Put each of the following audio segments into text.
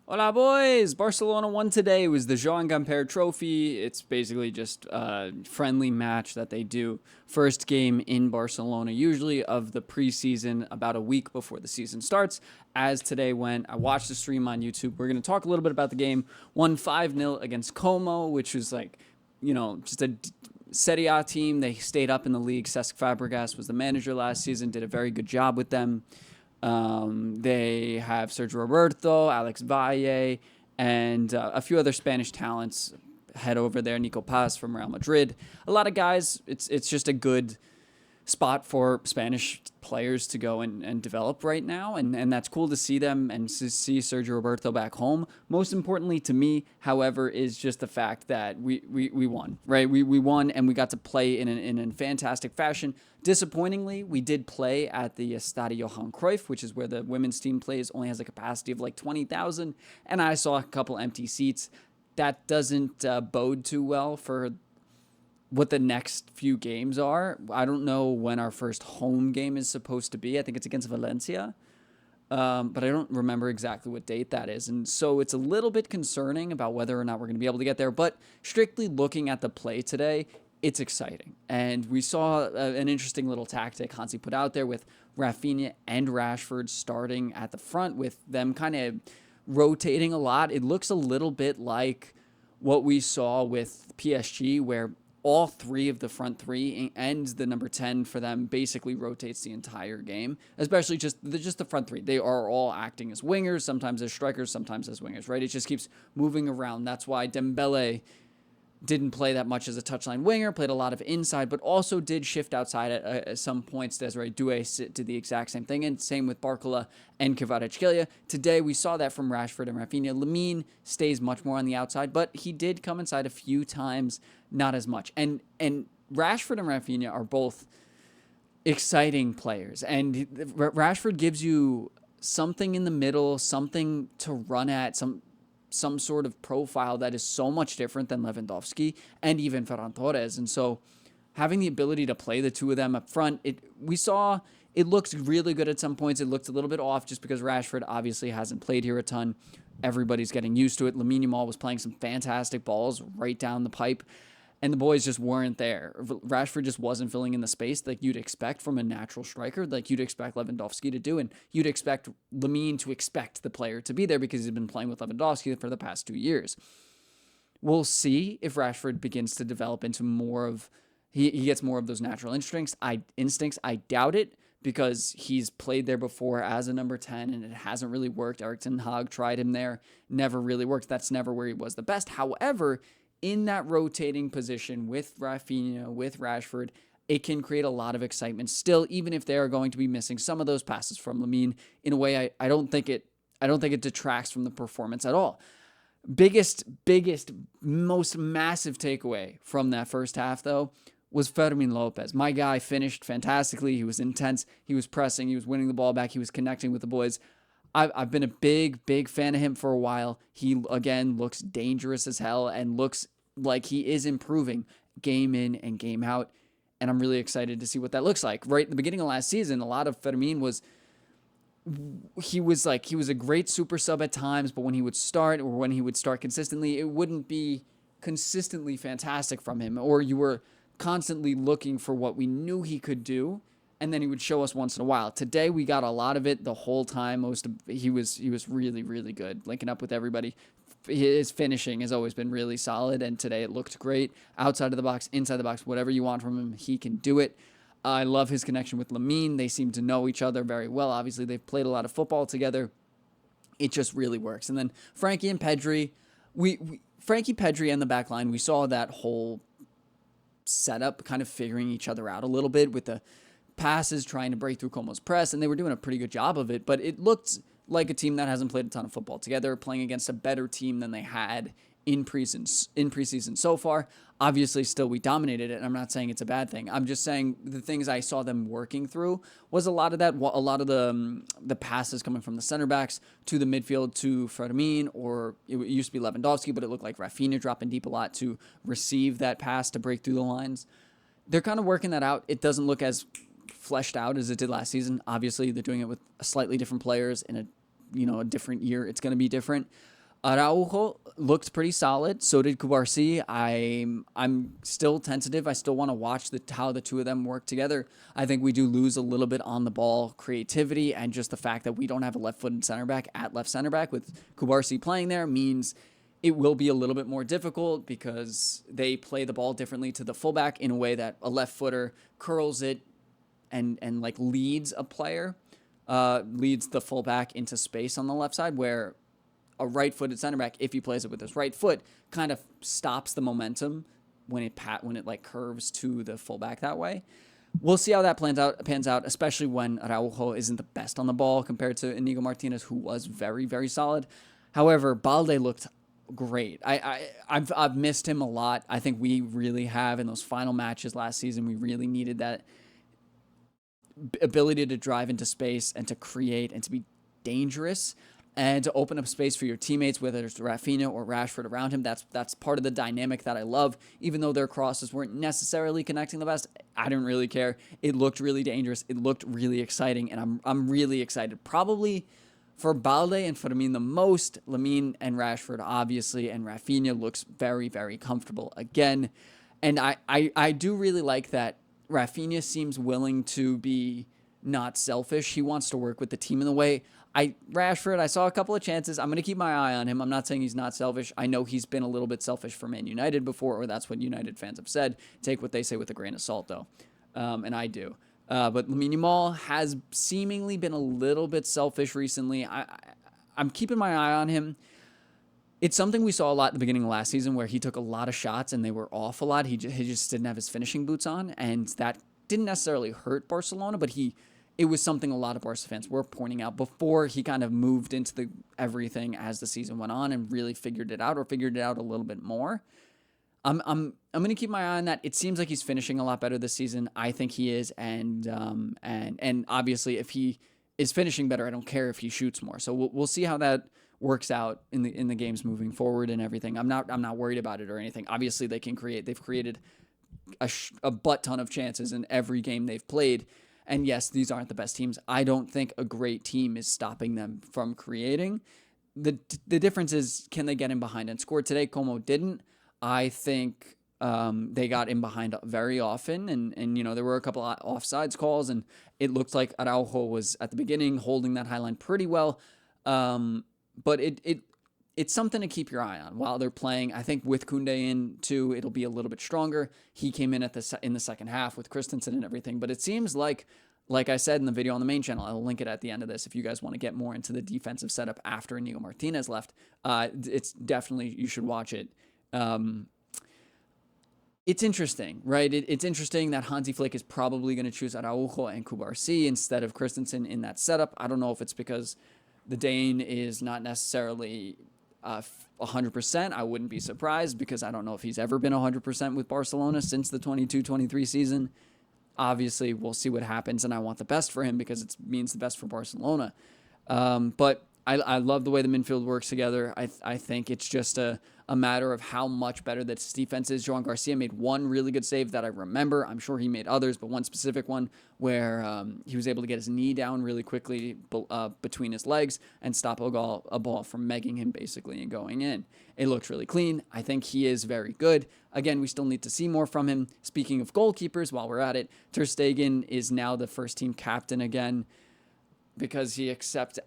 Hola, boys! Barcelona won today. It was the Joan Gamper Trophy. It's basically just a friendly match that they do. First game in Barcelona, usually of the preseason, about a week before the season starts. As today went, I watched the stream on YouTube. We're going to talk a little bit about the game. Won 5-0 against Como, which was just a Serie A team. They stayed up in the league. Cesc Fabregas was the manager last season, did a very good job with them. They have Sergio Roberto, Alex Valle, and a few other Spanish talents head over there. Nico Paz from Real Madrid. A lot of guys. It's just a good spot for Spanish players to go and develop right now. And that's cool to see them and to see Sergio Roberto back home. Most importantly to me, however, is just the fact that we won, right? We won and we got to play in a fantastic fashion. Disappointingly, we did play at the Estadio Johan Cruyff, which is where the women's team plays, only has a capacity of like 20,000. And I saw a couple empty seats. That doesn't bode too well for what the next few games are. I don't know when our first home game is supposed to be. I think it's against Valencia, but I don't remember exactly what date that is. And so it's a little bit concerning about whether or not we're going to be able to get there. But strictly looking at the play today, it's exciting. And we saw an interesting little tactic Hansi put out there with Rafinha and Rashford starting at the front, with them kind of rotating a lot. It looks a little bit like what we saw with PSG, where all three of the front three and the number 10 for them basically rotates the entire game, especially just the front three. They are all acting as wingers, sometimes as strikers, sometimes as wingers, right? It just keeps moving around. That's why Dembele didn't play that much as a touchline winger, played a lot of inside, but also did shift outside at some points. Desiree Doué did the exact same thing, and same with Barcola and Kvaratskhelia. Today, we saw that from Rashford and Rafinha. Lamine stays much more on the outside, but he did come inside a few times, not as much. And Rashford and Rafinha are both exciting players, and Rashford gives you something in the middle, something to run at, some sort of profile that is so much different than Lewandowski and even Ferran Torres. And so having the ability to play the two of them up front, we saw it looked really good at some points. It looked a little bit off just because Rashford obviously hasn't played here a ton. Everybody's getting used to it. Lamine Yamal was playing some fantastic balls right down the pipe, and the boys just weren't there. Rashford just wasn't filling in the space like you'd expect from a natural striker, like you'd expect Lewandowski to do, and you'd expect Lamine to expect the player to be there because he's been playing with Lewandowski for the past 2 years. We'll see if Rashford begins to develop into more of he gets more of those natural instincts. I doubt it because he's played there before as a number 10 and it hasn't really worked. Erik ten Hag tried him there, never really worked. That's never where he was the best. However, in that rotating position with Rafinha, with Rashford, it can create a lot of excitement still, even if they are going to be missing some of those passes from Lamine. In a way, I don't think it detracts from the performance at all. Biggest, most massive takeaway from that first half, though, was Fermin Lopez. My guy finished fantastically. He was intense. He was pressing. He was winning the ball back. He was connecting with the boys. I've been a big fan of him for a while. He, again, looks dangerous as hell and looks like he is improving game in and game out. And I'm really excited to see what that looks like. Right at the beginning of last season, a lot of Fermin was a great super sub at times, but when he would start or when he would start consistently, it wouldn't be consistently fantastic from him. Or you were constantly looking for what we knew he could do, and then he would show us once in a while. Today we got a lot of it the whole time. He was really good, linking up with everybody. His finishing has always been really solid, and today it looked great. Outside of the box, inside the box, whatever you want from him, he can do it. I love his connection with Lamine. They seem to know each other very well. Obviously, they've played a lot of football together. It just really works. And then Frankie and Pedri, Frankie, Pedri, and the back line, we saw that whole setup kind of figuring each other out a little bit with the passes, trying to break through Como's press, and they were doing a pretty good job of it, but it looked like a team that hasn't played a ton of football together, playing against a better team than they had in preseason so far. Obviously, still we dominated it, and I'm not saying it's a bad thing. I'm just saying the things I saw them working through was a lot of the passes coming from the center backs to the midfield to Fermin, or it used to be Lewandowski, but it looked like Rafinha dropping deep a lot to receive that pass to break through the lines. They're kind of working that out. It doesn't look as fleshed out as it did last season. Obviously, they're doing it with slightly different players in a different year. It's going to be different. Araujo looked pretty solid. So did Kubarsi. I'm still tentative. I still want to watch how the two of them work together. I think we do lose a little bit on the ball creativity, and just the fact that we don't have a left-footed center back at left center back with Kubarsi playing there means it will be a little bit more difficult because they play the ball differently to the fullback in a way that a left footer curls it and like leads a player, leads the fullback into space on the left side, where a right-footed center back, if he plays it with his right foot, kind of stops the momentum when it like curves to the fullback that way. We'll see how that pans out, especially when Araujo isn't the best on the ball compared to Inigo Martinez, who was very, very solid. However, Balde looked great. I've missed him a lot. I think we really have in those final matches last season. We really needed that ability to drive into space and to create and to be dangerous and to open up space for your teammates, whether it's Rafinha or Rashford around him. That's part of the dynamic that I love. Even though their crosses weren't necessarily connecting the best, I didn't really care. It looked really dangerous. It looked really exciting, and I'm really excited. Probably for Balde and Fermin the most. Lamine and Rashford, obviously, and Rafinha looks very, very comfortable again. And I do really like that Rafinha seems willing to be not selfish. He wants to work with the team in the way. Rashford, I saw a couple of chances. I'm going to keep my eye on him. I'm not saying he's not selfish. I know he's been a little bit selfish for Man United before, or that's what United fans have said. Take what they say with a grain of salt, though. And I do. But Lamine Yamal has seemingly been a little bit selfish recently. I'm keeping my eye on him. It's something we saw a lot at the beginning of last season where he took a lot of shots and they were off a lot. He just didn't have his finishing boots on, and that didn't necessarily hurt Barcelona, but it was something a lot of Barca fans were pointing out before he kind of moved into the everything as the season went on and really figured it out a little bit more. I'm going to keep my eye on that. It seems like he's finishing a lot better this season. I think he is, and obviously if he is finishing better, I don't care if he shoots more. So we'll see how that works out in the games moving forward and everything. I'm not worried about it or anything. Obviously they've created a butt ton of chances in every game they've played. And yes, these aren't the best teams. I don't think a great team is stopping them from creating. The difference is, can they get in behind and score? Today, Como didn't. I think they got in behind very often. And there were a couple of offsides calls, and it looked like Araujo was, at the beginning, holding that high line pretty well. But it's something to keep your eye on while they're playing. I think with Koundé in too, it'll be a little bit stronger. He came in in the second half with Christensen and everything, but it seems like I said in the video on the main channel, I'll link it at the end of this if you guys want to get more into the defensive setup after Inigo Martinez left. It's definitely, you should watch it. It's interesting, right? It's interesting that Hansi Flick is probably going to choose Araujo and Kubarsi instead of Christensen in that setup. I don't know if it's because the Dane is not necessarily 100%. I wouldn't be surprised because I don't know if he's ever been 100% with Barcelona since the 22-23 season. Obviously, we'll see what happens, and I want the best for him because it means the best for Barcelona. But I love the way the midfield works together. I think it's just a matter of how much better this defense is. Joan Garcia made one really good save that I remember. I'm sure he made others, but one specific one where he was able to get his knee down really quickly between his legs and stop a ball from megging him basically and going in. It looks really clean. I think he is very good. Again, we still need to see more from him. Speaking of goalkeepers, while we're at it, Ter Stegen is now the first team captain again because he accepted.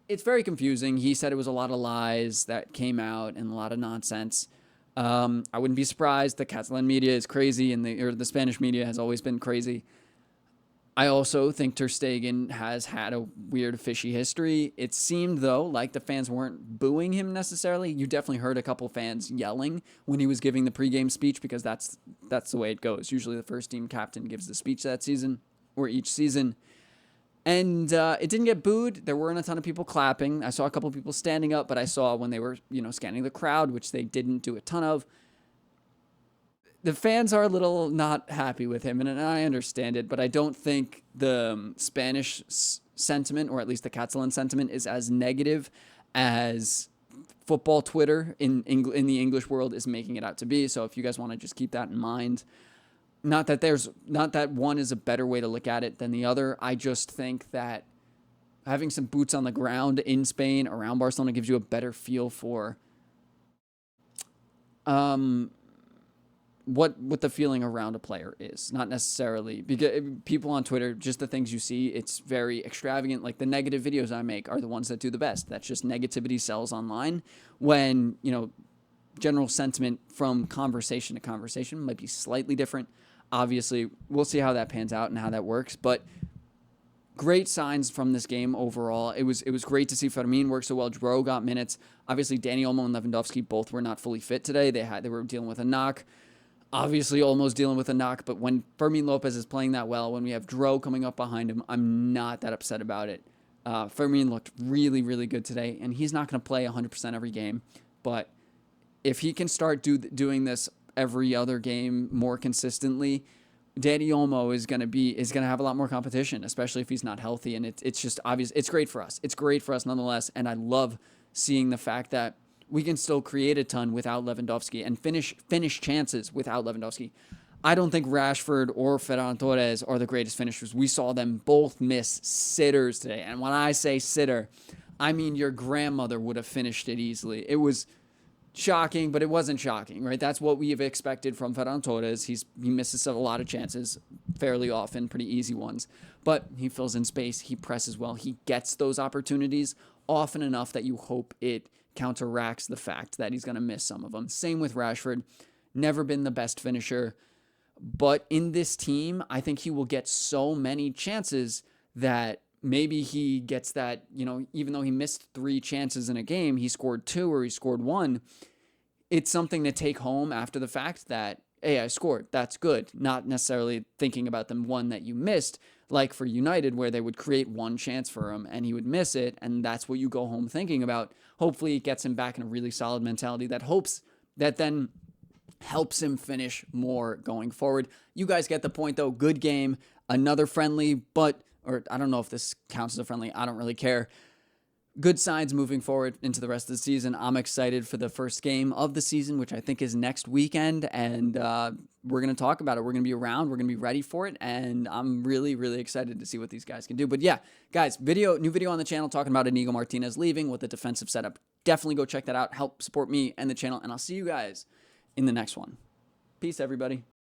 It's very confusing. He said it was a lot of lies that came out and a lot of nonsense. I wouldn't be surprised. The Catalan media is crazy, and the Spanish media has always been crazy. I also think Ter Stegen has had a weird, fishy history. It seemed, though, like the fans weren't booing him necessarily. You definitely heard a couple fans yelling when he was giving the pregame speech because that's the way it goes. Usually the first team captain gives the speech that season or each season. And it didn't get booed. There weren't a ton of people clapping. I saw a couple of people standing up, but I saw when they were, scanning the crowd, which they didn't do a ton of, the fans are a little not happy with him, and I understand it, but I don't think the Spanish sentiment, or at least the Catalan sentiment, is as negative as football Twitter in the English world is making it out to be. So if you guys want to just keep that in mind. Not that one is a better way to look at it than the other. I just think that having some boots on the ground in Spain around Barcelona gives you a better feel for what the feeling around a player is. Not necessarily because people on Twitter, just the things you see, it's very extravagant. Like the negative videos I make are the ones that do the best. That's just negativity sells online. When, general sentiment from conversation to conversation might be slightly different. Obviously, we'll see how that pans out and how that works, but great signs from this game overall. It was great to see Fermin work so well. Dro got minutes. Obviously, Dani Olmo and Lewandowski both were not fully fit today. They were dealing with a knock. Obviously, Olmo's dealing with a knock, but when Fermin Lopez is playing that well, when we have Dro coming up behind him, I'm not that upset about it. Fermin looked really, really good today, and he's not going to play 100% every game, but if he can start doing this every other game more consistently, Dani Olmo is going to have a lot more competition, especially if he's not healthy. And it's just obvious. It's great for us. It's great for us nonetheless. And I love seeing the fact that we can still create a ton without Lewandowski and finish chances without Lewandowski. I don't think Rashford or Ferran Torres are the greatest finishers. We saw them both miss sitters today. And when I say sitter, I mean your grandmother would have finished it easily. It was shocking, but it wasn't shocking, right? That's what we have expected from Ferran Torres. He misses a lot of chances fairly often, pretty easy ones, but he fills in space. He presses well. He gets those opportunities often enough that you hope it counteracts the fact that he's going to miss some of them. Same with Rashford. Never been the best finisher, but in this team, I think he will get so many chances that maybe he gets that, even though he missed 3 chances in a game, he scored 2 or he scored 1. It's something to take home after the fact that, hey, I scored. That's good. Not necessarily thinking about the one that you missed, like for United, where they would create 1 chance for him and he would miss it. And that's what you go home thinking about. Hopefully it gets him back in a really solid mentality that then helps him finish more going forward. You guys get the point, though. Good game. Another friendly, or I don't know if this counts as a friendly. I don't really care. Good signs moving forward into the rest of the season. I'm excited for the first game of the season, which I think is next weekend, and we're going to talk about it. We're going to be around. We're going to be ready for it, and I'm really, really excited to see what these guys can do. But yeah, guys, new video on the channel talking about Inigo Martinez leaving with the defensive setup. Definitely go check that out. Help support me and the channel, and I'll see you guys in the next one. Peace, everybody.